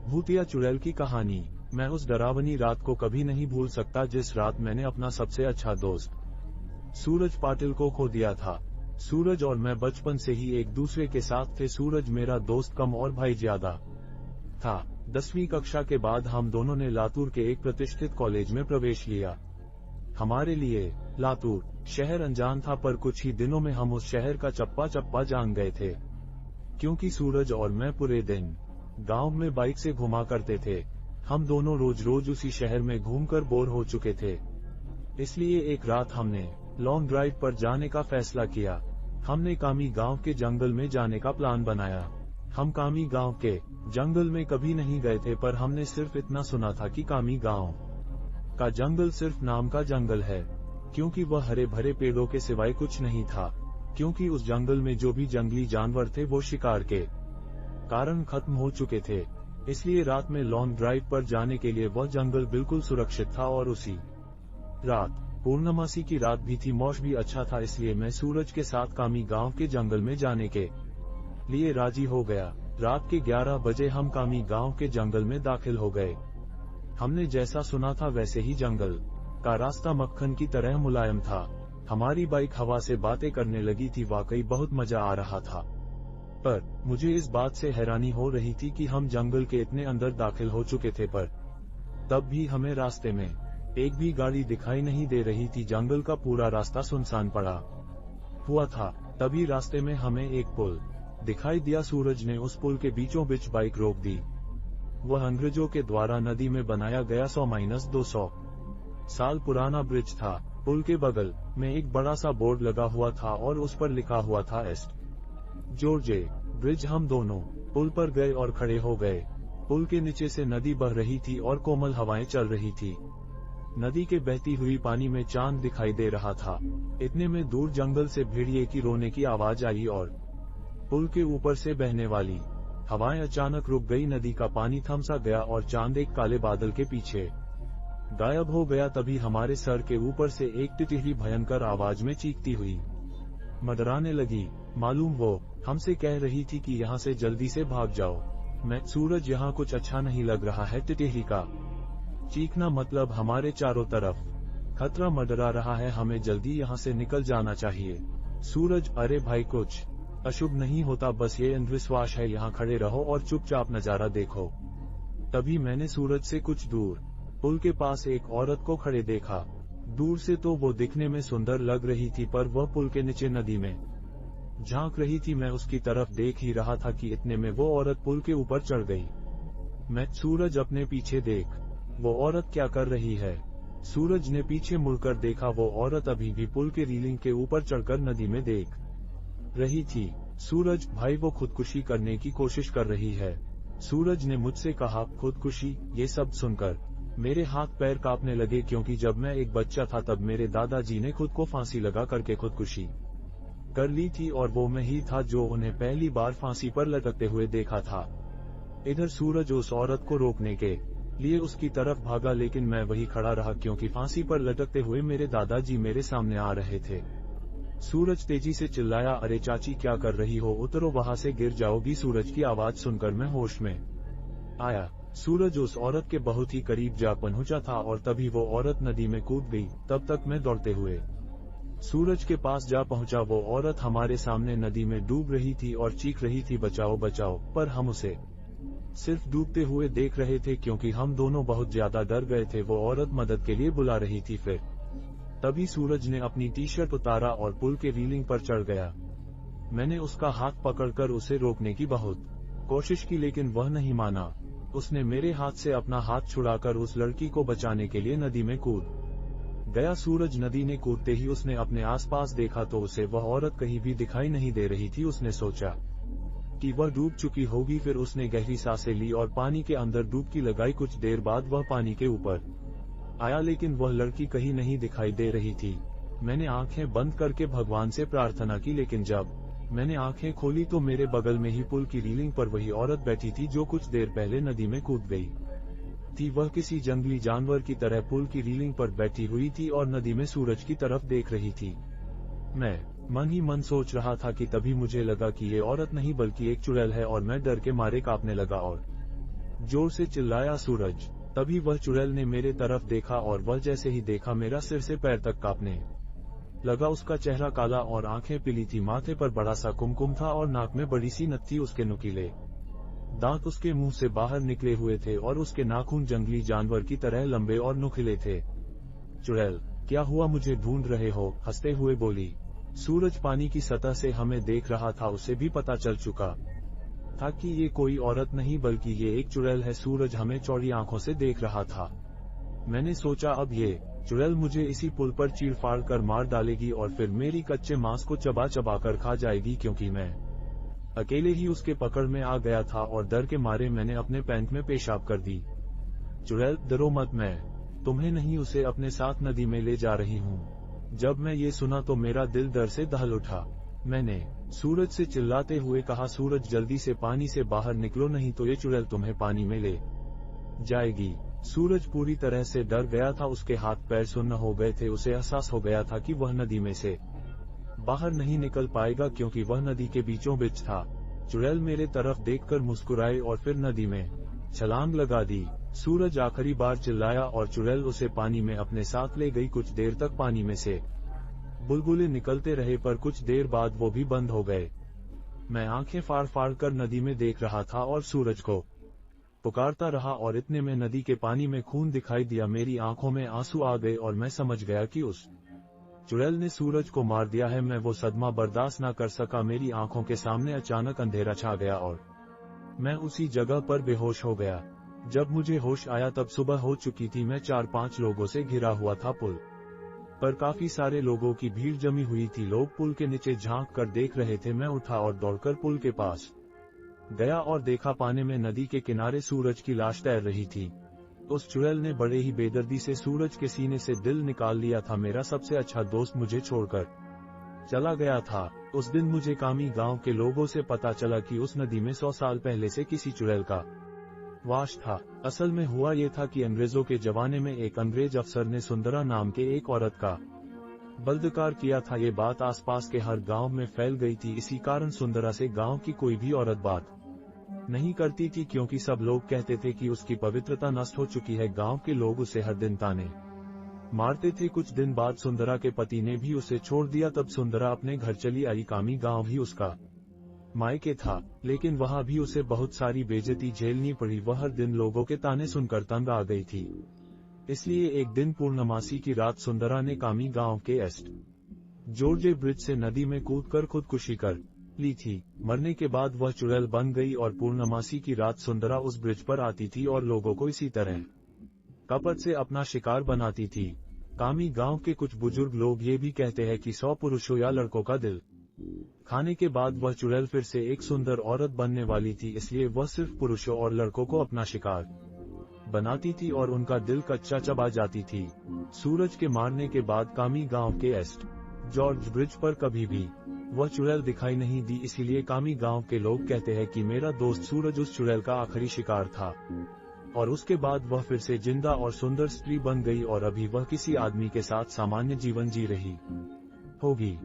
भूतिया चुड़ैल की कहानी। मैं उस डरावनी रात को कभी नहीं भूल सकता जिस रात मैंने अपना सबसे अच्छा दोस्त सूरज पाटिल को खो दिया था। सूरज और मैं बचपन से ही एक दूसरे के साथ थे। सूरज मेरा दोस्त कम और भाई ज्यादा था। 10वीं कक्षा के बाद हम दोनों ने लातूर के एक प्रतिष्ठित कॉलेज में प्रवेश लिया। हमारे लिए लातूर शहर अनजान था, पर कुछ ही दिनों में हम उस शहर का चप्पा चप्पा जान गए थे, क्योंकि सूरज और मैं पूरे दिन गांव में बाइक से घुमा करते थे। हम दोनों रोज रोज उसी शहर में घूमकर बोर हो चुके थे, इसलिए एक रात हमने लॉन्ग ड्राइव पर जाने का फैसला किया। हमने कामी गांव के जंगल में जाने का प्लान बनाया। हम कामी गांव के जंगल में कभी नहीं गए थे, पर हमने सिर्फ इतना सुना था कि कामी गांव का जंगल सिर्फ नाम का जंगल है, क्योंकि वह हरे भरे पेड़ों के सिवाय कुछ नहीं था। क्योंकि उस जंगल में जो भी जंगली जानवर थे वो शिकार के कारण खत्म हो चुके थे, इसलिए रात में लॉन्ग ड्राइव पर जाने के लिए वह जंगल बिल्कुल सुरक्षित था। और उसी रात पूर्णमासी की रात भी थी, मौसम भी अच्छा था, इसलिए मैं सूरज के साथ कामी गांव के जंगल में जाने के लिए राजी हो गया। रात के 11 बजे हम कामी गांव के जंगल में दाखिल हो गए। हमने जैसा सुना था वैसे ही जंगल का रास्ता मक्खन की तरह मुलायम था। हमारी बाइक हवा से बातें करने लगी थी। वाकई बहुत मजा आ रहा था, पर मुझे इस बात से हैरानी हो रही थी कि हम जंगल के इतने अंदर दाखिल हो चुके थे, पर तब भी हमें रास्ते में एक भी गाड़ी दिखाई नहीं दे रही थी। जंगल का पूरा रास्ता सुनसान पड़ा हुआ था। तभी रास्ते में हमें एक पुल दिखाई दिया। सूरज ने उस पुल के बीचों बीच बाइक रोक दी। वह अंग्रेजों के द्वारा नदी में बनाया गया 100-200 साल पुराना ब्रिज था। पुल के बगल में एक बड़ा सा बोर्ड लगा हुआ था और उस पर लिखा हुआ था एस्ट जॉर्जे ब्रिज। हम दोनों पुल पर गए और खड़े हो गए। पुल के नीचे से नदी बह रही थी और कोमल हवाएं चल रही थी। नदी के बहती हुई पानी में चांद दिखाई दे रहा था। इतने में दूर जंगल से भेड़िए की रोने की आवाज आई और पुल के ऊपर से बहने वाली हवाएं अचानक रुक गई। नदी का पानी थम सा गया और चांद एक काले बादल के पीछे गायब हो गया। तभी हमारे सर के ऊपर से एक टिटहरी भयंकर आवाज में चीखती हुई मडराने लगी। मालूम वो हमसे कह रही थी कि यहाँ से जल्दी से भाग जाओ। मैं सूरज, यहाँ कुछ अच्छा नहीं लग रहा है। टिटहरी का चीखना मतलब हमारे चारों तरफ खतरा मंडरा रहा है, हमें जल्दी यहाँ से निकल जाना चाहिए। सूरज, अरे भाई कुछ अशुभ नहीं होता, बस ये अंधविश्वास है, यहाँ खड़े रहो और चुपचाप नजारा देखो। तभी मैंने सूरज से कुछ दूर पुल के पास एक औरत को खड़े देखा। दूर से तो वो दिखने में सुंदर लग रही थी, पर वह पुल के नीचे नदी में झांक रही थी। मैं उसकी तरफ देख ही रहा था कि इतने में वो औरत पुल के ऊपर चढ़ गई। मैं, सूरज अपने पीछे देख, वो औरत क्या कर रही है। सूरज ने पीछे मुड़कर देखा, वो औरत अभी भी पुल के रीलिंग के ऊपर चढ़कर नदी में देख रही थी। सूरज, भाई वो खुदकुशी करने की कोशिश कर रही है। सूरज ने मुझसे कहा, खुदकुशी? ये सब सुनकर मेरे हाथ पैर कांपने लगे, क्योंकि जब मैं एक बच्चा था तब मेरे दादाजी ने खुद को फांसी लगा करके खुदकुशी कर ली थी, और वो मैं ही था जो उन्हें पहली बार फांसी पर लटकते हुए देखा था। इधर सूरज उस औरत को रोकने के लिए उसकी तरफ भागा, लेकिन मैं वही खड़ा रहा, क्योंकि फांसी पर लटकते हुए मेरे दादाजी मेरे सामने आ रहे थे। सूरज तेजी से चिल्लाया, अरे चाची क्या कर रही हो, उतरो, वहां से गिर जाओगी। सूरज की आवाज सुनकर मैं होश में आया। सूरज उस औरत के बहुत ही करीब जा पहुंचा था और तभी वो औरत नदी में कूद गई। तब तक मैं दौड़ते हुए सूरज के पास जा पहुंचा। वो औरत हमारे सामने नदी में डूब रही थी और चीख रही थी, बचाओ बचाओ, पर हम उसे सिर्फ डूबते हुए देख रहे थे, क्योंकि हम दोनों बहुत ज्यादा डर गए थे। वो औरत मदद के लिए बुला रही थी। फिर तभी सूरज ने अपनी टी-शर्ट उतारा और पुल के रीलिंग पर चढ़ गया। मैंने उसका हाथ पकड़कर उसे रोकने की बहुत कोशिश की, लेकिन वह नहीं माना। उसने मेरे हाथ से अपना हाथ छुड़ाकर उस लड़की को बचाने के लिए नदी में कूद गया। सूरज नदी में कूदते ही उसने अपने आसपास देखा तो उसे वह औरत कहीं भी दिखाई नहीं दे रही थी। उसने सोचा कि वह डूब चुकी होगी। फिर उसने गहरी सांसें ली और पानी के अंदर डुबकी लगाई। कुछ देर बाद वह पानी के ऊपर आया, लेकिन वह लड़की कहीं नहीं दिखाई दे रही थी। मैंने आंखें बंद करके भगवान से प्रार्थना की, लेकिन जब मैंने आंखें खोली तो मेरे बगल में ही पुल की रीलिंग पर वही औरत बैठी थी जो कुछ देर पहले नदी में कूद गई थी। वह किसी जंगली जानवर की तरह पुल की रीलिंग पर बैठी हुई थी और नदी में सूरज की तरफ देख रही थी। मैं मन ही मन सोच रहा था कि तभी मुझे लगा कि ये औरत नहीं बल्कि एक चुड़ैल है, और मैं डर के मारे कांपने लगा और जोर से चिल्लाया सूरज। तभी वह चुड़ैल ने मेरे तरफ देखा और वह जैसे ही देखा मेरा सिर से पैर तक कांपने लगा। उसका चेहरा काला और आंखें पीली थी, माथे पर बड़ा सा कुमकुम था और नाक में बड़ी सी नथ थी। उसके नुकीले दांत उसके मुंह से बाहर निकले हुए थे और उसके नाखून जंगली जानवर की तरह लंबे और नुकीले थे। चुड़ैल, क्या हुआ, मुझे ढूंढ रहे हो? हंसते हुए बोली। सूरज पानी की सतह से हमें देख रहा था। उसे भी पता चल चुका था कि ये कोई औरत नहीं बल्कि ये एक चुड़ैल है। सूरज हमें चौड़ी आंखों से देख रहा था। मैंने सोचा अब ये चुड़ैल मुझे इसी पुल पर चीरफाड़ कर मार डालेगी और फिर मेरी कच्चे मांस को चबा चबा कर खा जाएगी, क्योंकि मैं अकेले ही उसके पकड़ में आ गया था और डर के मारे मैंने अपने पैंट में पेशाब कर दी। चुड़ैल, डरो मत, मैं तुम्हें नहीं उसे अपने साथ नदी में ले जा रही हूँ। जब मैं ये सुना तो मेरा दिल डर से दहल उठा। मैंने सूरज से चिल्लाते हुए कहा, सूरज जल्दी से पानी से बाहर निकलो, नहीं तो ये चुड़ैल तुम्हें पानी में ले जाएगी। सूरज पूरी तरह से डर गया था। उसके हाथ पैर सुन्न हो गए थे। उसे एहसास हो गया था कि वह नदी में से बाहर नहीं निकल पाएगा, क्योंकि वह नदी के बीचों बीच था। चुड़ैल मेरे तरफ देखकर मुस्कुराई और फिर नदी में छलांग लगा दी। सूरज आखिरी बार चिल्लाया और चुड़ैल उसे पानी में अपने साथ ले गई। कुछ देर तक पानी में से बुलबुले निकलते रहे, पर कुछ देर बाद वो भी बंद हो गए। मैं आंखें फाड़ फाड़ कर नदी में देख रहा था और सूरज को पुकारता रहा, और इतने में नदी के पानी में खून दिखाई दिया। मेरी आंखों में आंसू आ गए और मैं समझ गया कि उस चुड़ैल ने सूरज को मार दिया है। मैं वो सदमा बर्दाश्त न कर सका। मेरी आंखों के सामने अचानक अंधेरा छा गया और मैं उसी जगह पर बेहोश हो गया। जब मुझे होश आया तब सुबह हो चुकी थी। मैं 4-5 लोगों से घिरा हुआ था। पुल पर काफी सारे लोगों की भीड़ जमी हुई थी। लोग पुल के नीचे झांक कर देख रहे थे। मैं उठा और दौड़कर पुल के पास गया और देखा, पानी में नदी के किनारे सूरज की लाश तैर रही थी। उस चुड़ैल ने बड़े ही बेदर्दी से सूरज के सीने से दिल निकाल लिया था। मेरा सबसे अच्छा दोस्त मुझे छोड़कर चला गया था। उस दिन मुझे कामी गांव के लोगों से पता चला कि उस नदी में 100 साल पहले से किसी चुड़ैल का वास था। असल में हुआ ये था कि अंग्रेजों के जमाने में एक अंग्रेज अफसर ने सुंदरा नाम के एक औरत का बलात्कार किया था। ये बात आसपास के हर गांव में फैल गई थी। इसी कारण सुंदरा से गांव की कोई भी औरत बात नहीं करती थी, क्योंकि सब लोग कहते थे कि उसकी पवित्रता नष्ट हो चुकी है। गांव के लोग उसे हर दिन ताने मारते थे। कुछ दिन बाद सुंदरा के पति ने भी उसे छोड़ दिया। तब सुंदरा अपने घर चली आई। कामी गांव ही उसका मायके था, लेकिन वहां भी उसे बहुत सारी बेइज्जती झेलनी पड़ी। वह हर दिन लोगों के ताने सुनकर तंग आ गई थी। इसलिए एक दिन पूर्णमासी की रात सुंदरा ने कामी गांव के एस्ट जॉर्ज ब्रिज से नदी में कूदकर खुदकुशी कर ली थी। मरने के बाद वह चुड़ैल बन गई और पूर्णमासी की रात सुंदरा उस ब्रिज पर आती थी और लोगों को इसी तरह कपट से अपना शिकार बनाती थी। कामी गांव के कुछ बुजुर्ग लोग ये भी कहते हैं कि 100 पुरुषों या लड़कों का दिल खाने के बाद वह चुड़ैल फिर से एक सुंदर औरत बनने वाली थी। इसलिए वह सिर्फ पुरुषों और लड़कों को अपना शिकार बनाती थी और उनका दिल कच्चा चबा जाती थी। सूरज के मारने के बाद कामी गांव के एस्ट जॉर्ज ब्रिज पर कभी भी वह चुड़ैल दिखाई नहीं दी। इसीलिए कामी गांव के लोग कहते हैं कि मेरा दोस्त सूरज उस चुड़ैल का आखिरी शिकार था, और उसके बाद वह फिर से जिंदा और सुंदर स्त्री बन गई और अभी वह किसी आदमी के साथ सामान्य जीवन जी रही होगी।